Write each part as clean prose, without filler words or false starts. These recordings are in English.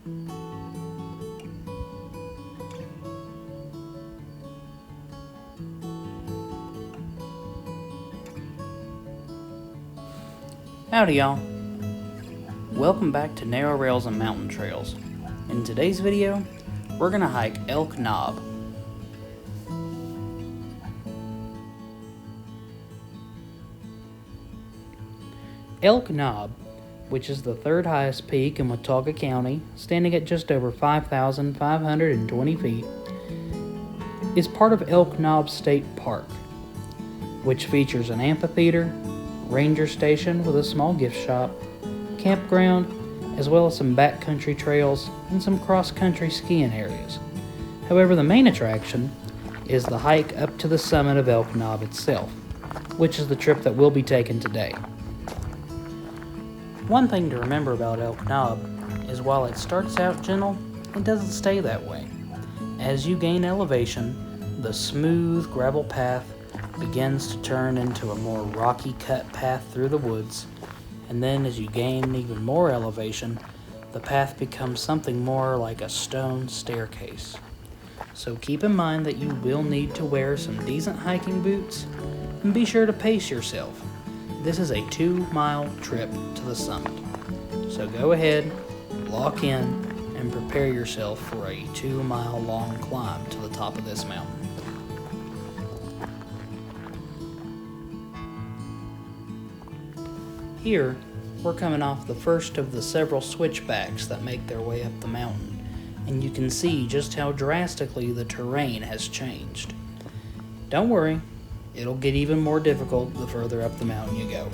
Howdy y'all, welcome back to Narrow Rails and Mountain Trails. In today's video, we're going to hike Elk Knob. Elk Knob, which is the third highest peak in Watauga County, standing at just over 5,520 feet, is part of Elk Knob State Park, which features an amphitheater, ranger station with a small gift shop, campground, as well as some backcountry trails and some cross-country skiing areas. However, the main attraction is the hike up to the summit of Elk Knob itself, which is the trip that we'll be taking today. One thing to remember about Elk Knob is while it starts out gentle, it doesn't stay that way. As you gain elevation, the smooth gravel path begins to turn into a more rocky cut path through the woods, and then as you gain even more elevation, the path becomes something more like a stone staircase. So keep in mind that you will need to wear some decent hiking boots, and be sure to pace yourself. This is a 2-mile trip to the summit. So go ahead, lock in, and prepare yourself for a 2-mile long climb to the top of this mountain. Here, we're coming off the first of the several switchbacks that make their way up the mountain, and you can see just how drastically the terrain has changed. Don't worry, it'll get even more difficult the further up the mountain you go.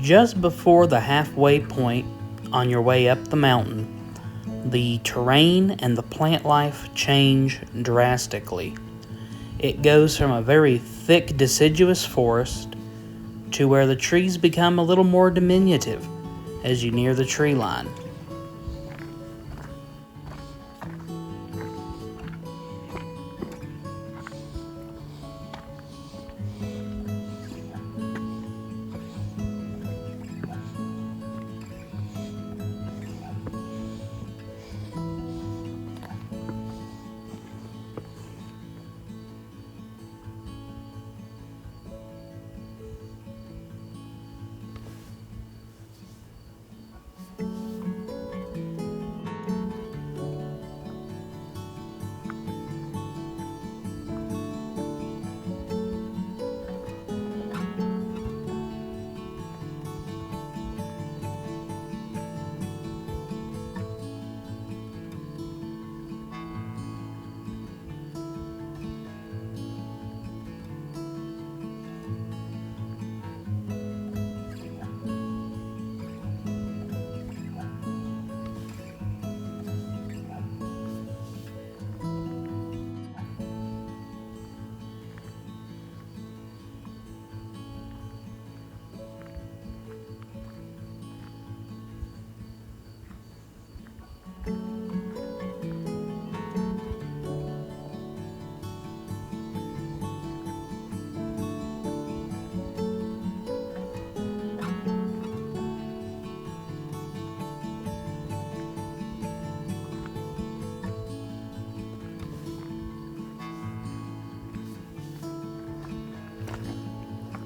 Just before the halfway point on your way up the mountain, the terrain and the plant life change drastically. It goes from a very thick deciduous forest to where the trees become a little more diminutive as you near the tree line.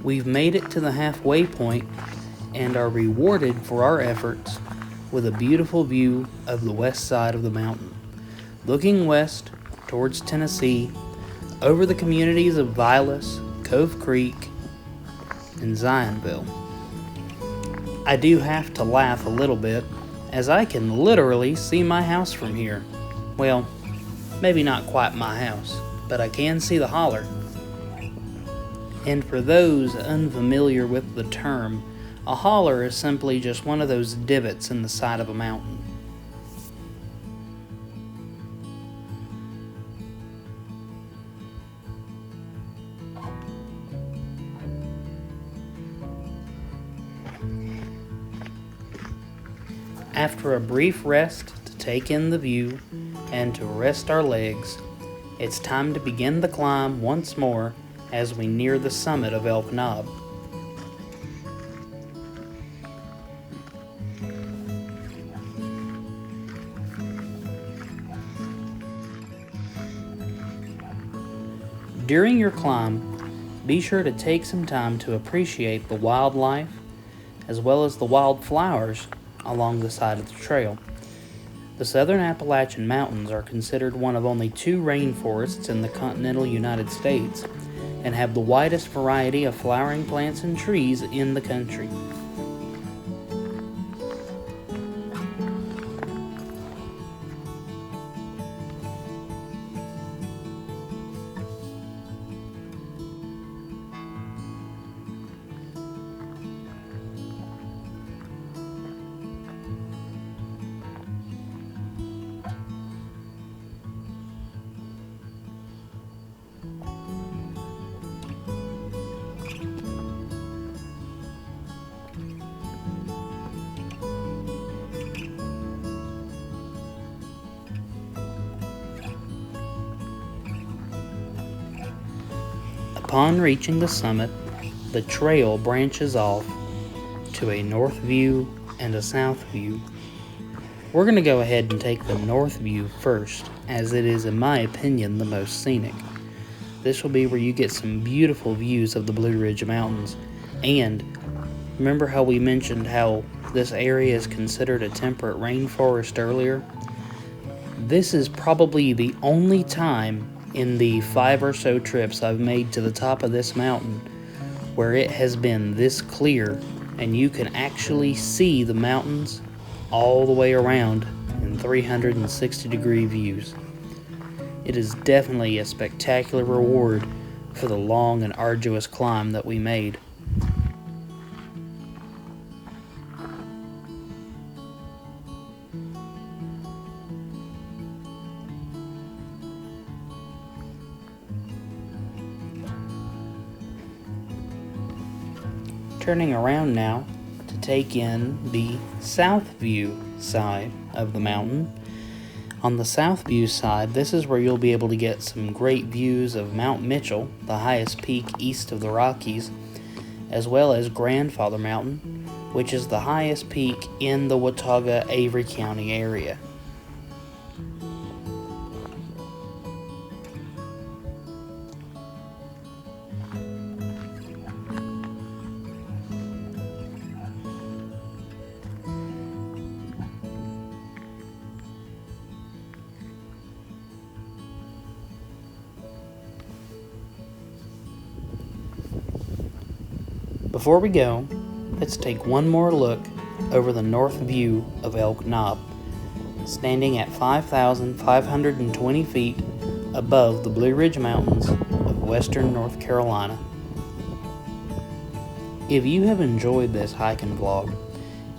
We've made it to the halfway point and are rewarded for our efforts with a beautiful view of the west side of the mountain, looking west towards Tennessee, over the communities of Vilas, Cove Creek, and Zionville. I do have to laugh a little bit, as I can literally see my house from here. Well, maybe not quite my house, but I can see the holler. And for those unfamiliar with the term, a holler is simply just one of those divots in the side of a mountain. After a brief rest to take in the view and to rest our legs, it's time to begin the climb once more as we near the summit of Elk Knob. During your climb, be sure to take some time to appreciate the wildlife as well as the wildflowers along the side of the trail. The Southern Appalachian Mountains are considered one of only 2 rainforests in the continental United States and have the widest variety of flowering plants and trees in the country. Upon reaching the summit, the trail branches off to a north view and a south view. We're going to go ahead and take the north view first, as it is, in my opinion, the most scenic. This will be where you get some beautiful views of the Blue Ridge Mountains. And remember how we mentioned how this area is considered a temperate rainforest earlier? This is probably the only time in the 5 or so trips I've made to the top of this mountain where it has been this clear and you can actually see the mountains all the way around in 360-degree views. It is definitely a spectacular reward for the long and arduous climb that we made. Turning around now to take in the south view side of the mountain. On the south view side, this is where you'll be able to get some great views of Mount Mitchell, the highest peak east of the Rockies, as well as Grandfather Mountain, which is the highest peak in the Watauga-Avery County area. Before we go, let's take one more look over the north view of Elk Knob, standing at 5,520 feet above the Blue Ridge Mountains of western North Carolina. If you have enjoyed this hiking vlog,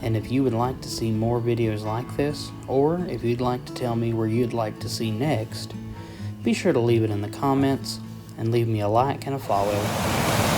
and if you would like to see more videos like this, or if you'd like to tell me where you'd like to see next, be sure to leave it in the comments and leave me a like and a follow.